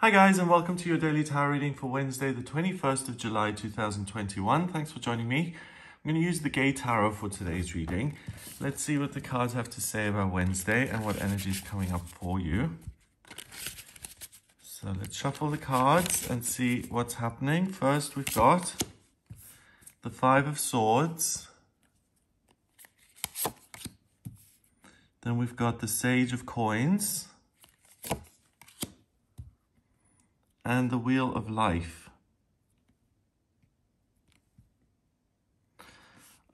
Hi guys, and welcome to your daily tarot reading for Wednesday, the 21st of July 2021. Thanks for joining me. I'm going to use the Gay Tarot for today's reading. Let's see what the cards have to say about Wednesday and what energy is coming up for you. So let's shuffle the cards and see what's happening. First, we've got the Five of Swords. Then we've got the Sage of Coins. And the Wheel of Life.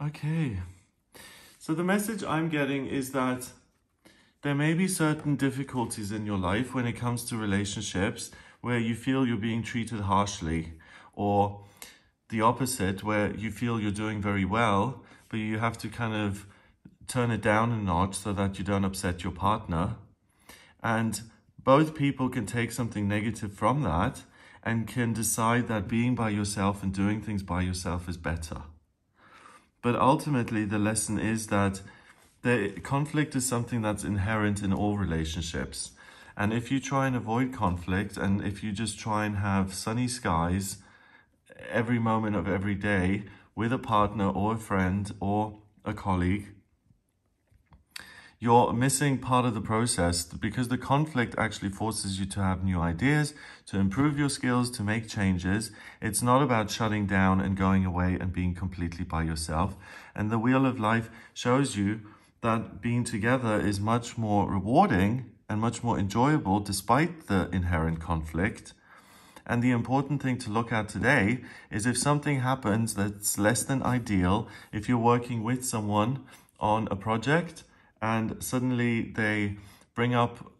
Okay, so the message I'm getting is that there may be certain difficulties in your life when it comes to relationships where you feel you're being treated harshly, or the opposite, where you feel you're doing very well, but you have to kind of turn it down a notch so that you don't upset your partner. And both people can take something negative from that and can decide that being by yourself and doing things by yourself is better. But ultimately, the lesson is that the conflict is something that's inherent in all relationships. And if you try and avoid conflict, and if you just try and have sunny skies every moment of every day with a partner or a friend or a colleague, you're missing part of the process, because the conflict actually forces you to have new ideas, to improve your skills, to make changes. It's not about shutting down and going away and being completely by yourself. And the Wheel of Life shows you that being together is much more rewarding and much more enjoyable despite the inherent conflict. And the important thing to look at today is if something happens that's less than ideal, if you're working with someone on a project, and suddenly they bring up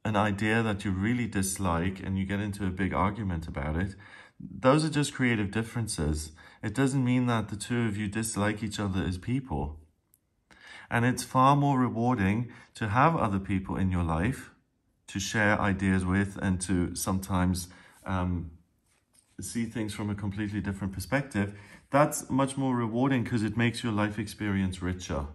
an idea that you really dislike and you get into a big argument about it, those are just creative differences. It doesn't mean that the two of you dislike each other as people. And it's far more rewarding to have other people in your life to share ideas with and to sometimes see things from a completely different perspective. That's much more rewarding because it makes your life experience richer.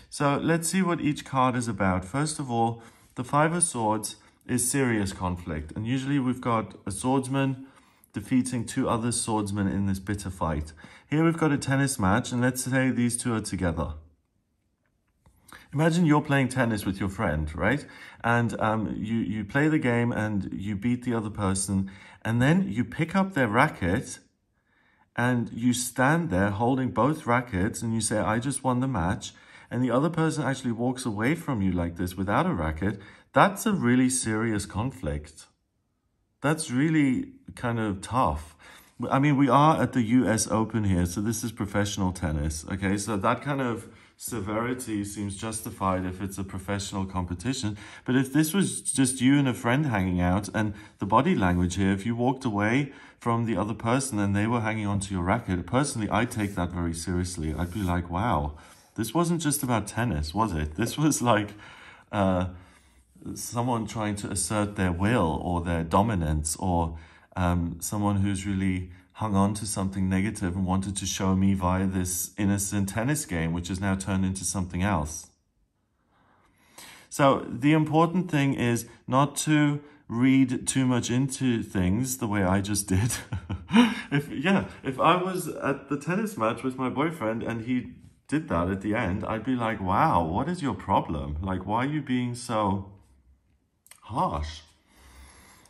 So let's see what each card is about. First of all, the Five of Swords is serious conflict. And usually we've got a swordsman defeating two other swordsmen in this bitter fight. Here we've got a tennis match, and let's say these two are together. Imagine you're playing tennis with your friend, right? And you play the game and you beat the other person, and then you pick up their racket and you stand there holding both rackets and you say, I just won the match. And the other person actually walks away from you like this without a racket. That's a really serious conflict. That's really kind of tough. I mean, we are at the US Open here, so this is professional tennis, okay? So that kind of severity seems justified if it's a professional competition. But if this was just you and a friend hanging out, and the body language here, if you walked away from the other person and they were hanging onto your racket, personally, I take that very seriously. I'd be like, wow. This wasn't just about tennis, was it? This was like someone trying to assert their will or their dominance, or someone who's really hung on to something negative and wanted to show me via this innocent tennis game, which has now turned into something else. So the important thing is not to read too much into things the way I just did. If I was at the tennis match with my boyfriend and he did that at the end, I'd be like, wow, what is your problem? Like, why are you being so harsh?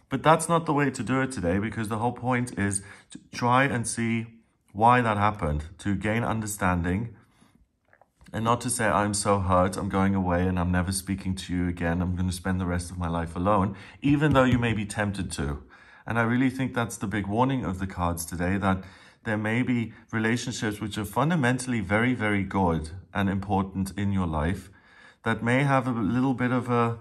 But that's not the way to do it today, because the whole point is to try and see why that happened, to gain understanding, and not to say, I'm so hurt, I'm going away and I'm never speaking to you again, I'm going to spend the rest of my life alone, even though you may be tempted to. And I really think that's the big warning of the cards today, that there may be relationships which are fundamentally very, very good and important in your life that may have a little bit of a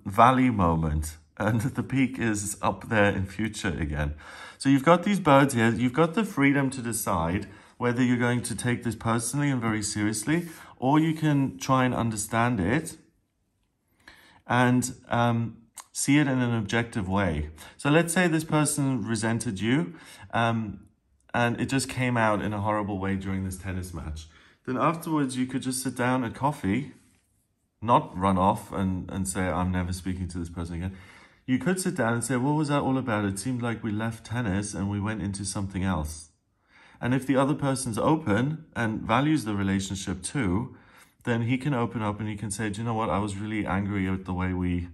valley moment, and the peak is up there in future again. So you've got these birds here. You've got the freedom to decide whether you're going to take this personally and very seriously, or you can try and understand it and see it in an objective way. So let's say this person resented you, and it just came out in a horrible way during this tennis match. Then afterwards, you could just sit down at coffee, not run off and say, I'm never speaking to this person again. you could sit down and say, what was that all about? It seemed like we left tennis and we went into something else. And if the other person's open and values the relationship too, then he can open up and he can say, do you know what? I was really angry at the way we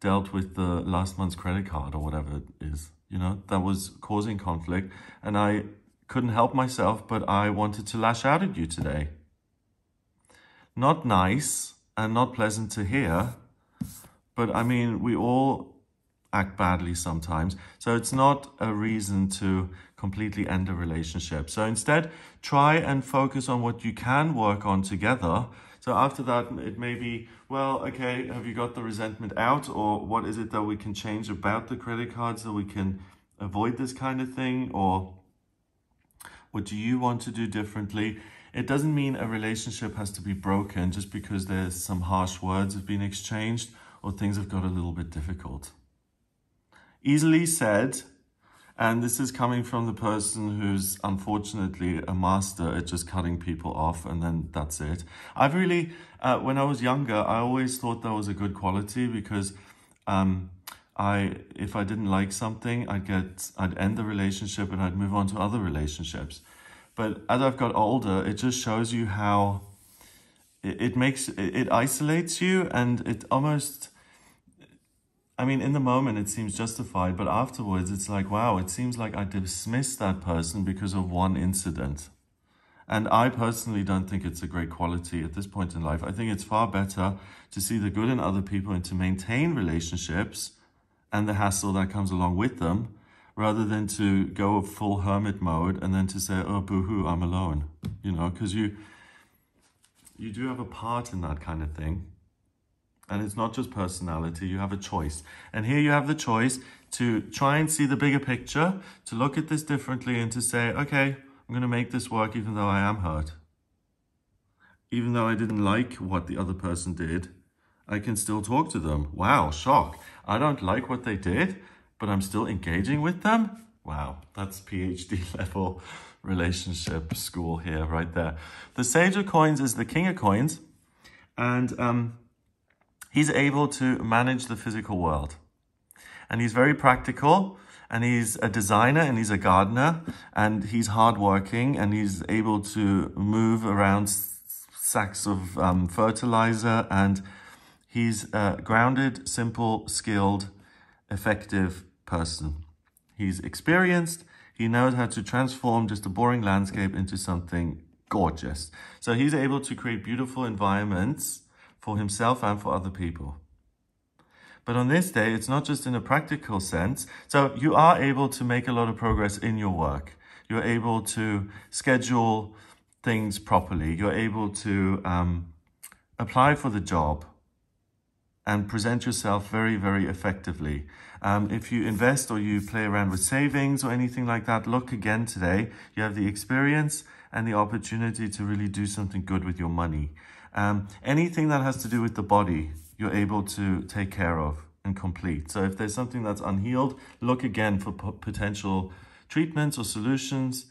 dealt with the last month's credit card or whatever it is. You know, that was causing conflict and I couldn't help myself, but I wanted to lash out at you today. Not nice and not pleasant to hear, but I mean, we all act badly sometimes. So it's not a reason to completely end a relationship. So instead, try and focus on what you can work on together. So after that, it may be, well, okay, have you got the resentment out? Or what is it that we can change about the credit card so we can avoid this kind of thing? Or what do you want to do differently? It doesn't mean a relationship has to be broken just because there's some harsh words have been exchanged or things have got a little bit difficult. Easily said, and this is coming from the person who's unfortunately a master at just cutting people off and then that's it. I've really, when I was younger, I always thought that was a good quality because if I didn't like something, I'd end the relationship and I'd move on to other relationships. But as I've got older, it just shows you how it isolates you, and it almost, I mean, in the moment it seems justified, but afterwards it's like, wow, it seems like I dismissed that person because of one incident. And I personally don't think it's a great quality at this point in life. I think it's far better to see the good in other people and to maintain relationships and the hassle that comes along with them, rather than to go full hermit mode and then to say, oh, boo-hoo, I'm alone. You know, because you do have a part in that kind of thing. And it's not just personality, you have a choice. And here you have the choice to try and see the bigger picture, to look at this differently and to say, okay, I'm going to make this work even though I am hurt. Even though I didn't like what the other person did, I can still talk to them. Wow, shock. I don't like what they did, but I'm still engaging with them? Wow, that's PhD level relationship school here, right there. The Sage of Coins is the King of Coins, and he's able to manage the physical world. And he's very practical, and he's a designer, and he's a gardener, and he's hardworking, and he's able to move around sacks of fertilizer, and he's a grounded, simple, skilled, effective person. He's experienced. He knows how to transform just a boring landscape into something gorgeous. So he's able to create beautiful environments for himself and for other people. But on this day, it's not just in a practical sense. So you are able to make a lot of progress in your work. You're able to schedule things properly. You're able to apply for the job and present yourself very, very effectively. If you invest or you play around with savings or anything like that, look again today. You have the experience and the opportunity to really do something good with your money. Anything that has to do with the body, you're able to take care of and complete. So if there's something that's unhealed, look again for potential treatments or solutions.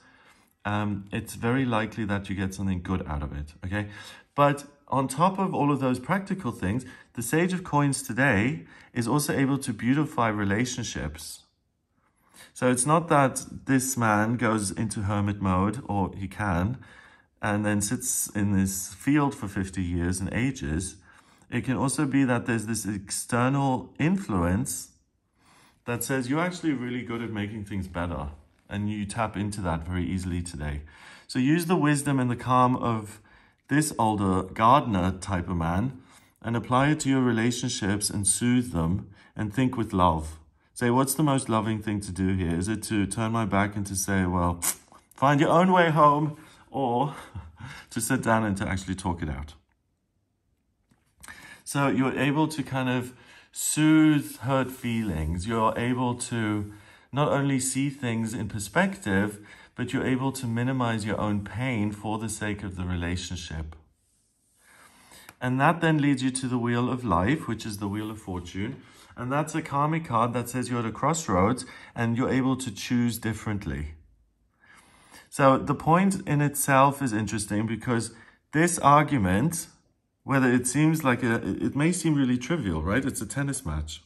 It's very likely that you get something good out of it, okay? But on top of all of those practical things, the Sage of Coins today is also able to beautify relationships. So it's not that this man goes into hermit mode, or he can, and then sits in this field for 50 years and ages. It can also be that there's this external influence that says you're actually really good at making things better, and you tap into that very easily today. So use the wisdom and the calm of this older gardener type of man and apply it to your relationships and soothe them and think with love. Say, what's the most loving thing to do here? Is it to turn my back and to say, well, find your own way home, or to sit down and to actually talk it out? So you're able to kind of soothe hurt feelings. You're able to not only see things in perspective, but you're able to minimize your own pain for the sake of the relationship. And that then leads you to the Wheel of Life, which is the Wheel of Fortune. And that's a karmic card that says you're at a crossroads and you're able to choose differently. So the point in itself is interesting because this argument, whether it seems like it may seem really trivial, right? It's a tennis match.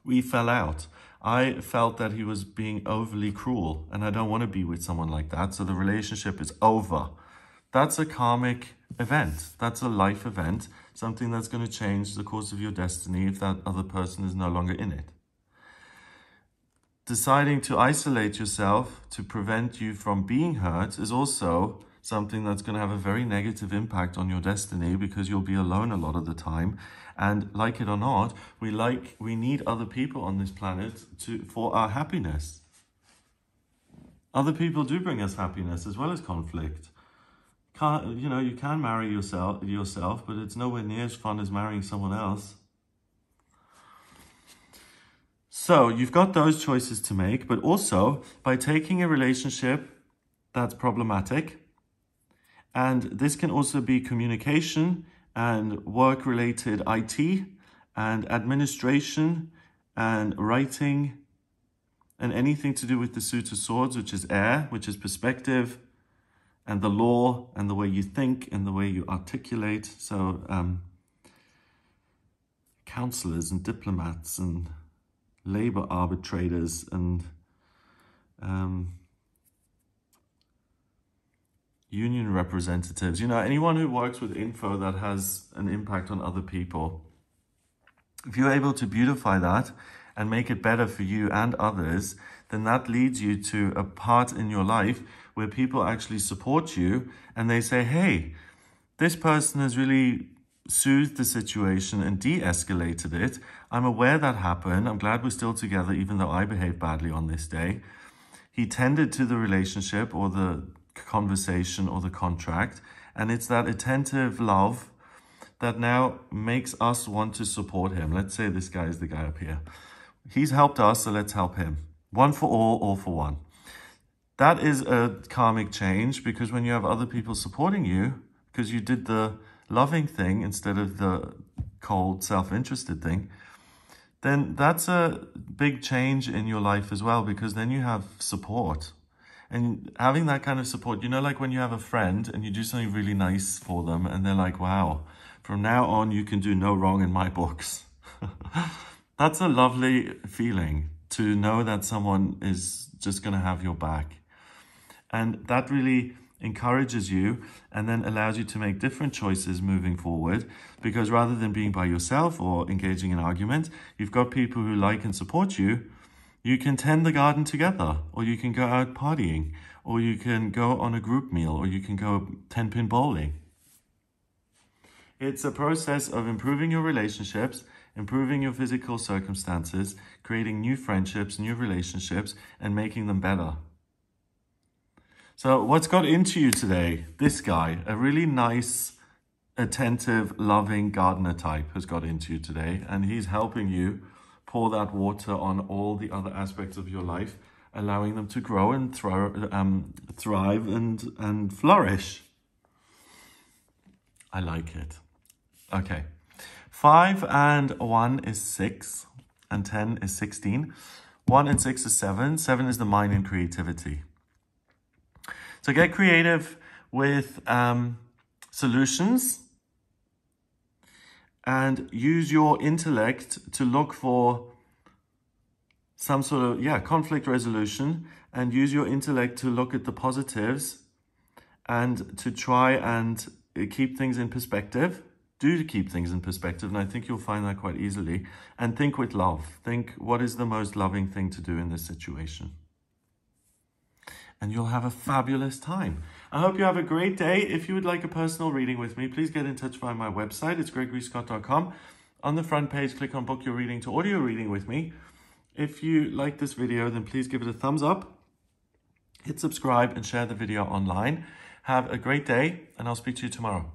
We fell out. I felt that he was being overly cruel, and I don't want to be with someone like that. So the relationship is over. That's a karmic event. That's a life event, something that's going to change the course of your destiny if that other person is no longer in it. Deciding to isolate yourself to prevent you from being hurt is also something that's going to have a very negative impact on your destiny, because you'll be alone a lot of the time. And like it or not, we need other people on this planet for our happiness. Other people do bring us happiness as well as conflict. You can marry yourself, but it's nowhere near as fun as marrying someone else. So you've got those choices to make, but also by taking a relationship that's problematic, and this can also be communication and work-related IT and administration and writing and anything to do with the Suit of Swords, which is air, which is perspective, and the law and the way you think and the way you articulate. So counselors and diplomats and labor arbitrators and union representatives, anyone who works with info that has an impact on other people. If you're able to beautify that and make it better for you and others, then that leads you to a part in your life where people actually support you and they say, hey, this person has really soothed the situation and de-escalated it. I'm aware that happened. I'm glad we're still together, even though I behaved badly on this day. He tended to the relationship or the conversation or the contract, and it's that attentive love that now makes us want to support him. Let's say this guy is the guy up here. He's helped us, so let's help him. One for all for one. That is a karmic change, because when you have other people supporting you, because you did the loving thing instead of the cold, self-interested thing, then that's a big change in your life as well, because then you have support. And having that kind of support, like when you have a friend and you do something really nice for them and they're like, wow, from now on, you can do no wrong in my books. That's a lovely feeling, to know that someone is just going to have your back. And that really encourages you and then allows you to make different choices moving forward, because rather than being by yourself or engaging in argument, you've got people who like and support you. You can tend the garden together, or you can go out partying, or you can go on a group meal, or you can go 10-pin bowling. It's a process of improving your relationships, improving your physical circumstances, creating new friendships, new relationships, and making them better. So what's got into you today? This guy, a really nice, attentive, loving gardener type has got into you today, and he's helping you pour that water on all the other aspects of your life, allowing them to grow and thrive and flourish. I like it. Okay. 5 and 1 is 6, and 10 is 16. 1 and 6 is 7. 7 is the mind and creativity. So get creative with solutions, and use your intellect to look for some sort of, conflict resolution, and use your intellect to look at the positives and to try and keep things in perspective. Do keep things in perspective, and I think you'll find that quite easily. And think with love. Think, what is the most loving thing to do in this situation? And you'll have a fabulous time. I hope you have a great day. If you would like a personal reading with me, please get in touch via my website. It's gregoryscott.com. On the front page, click on book your reading to audio reading with me. If you like this video, then please give it a thumbs up, hit subscribe, and share the video online. Have a great day, and I'll speak to you tomorrow.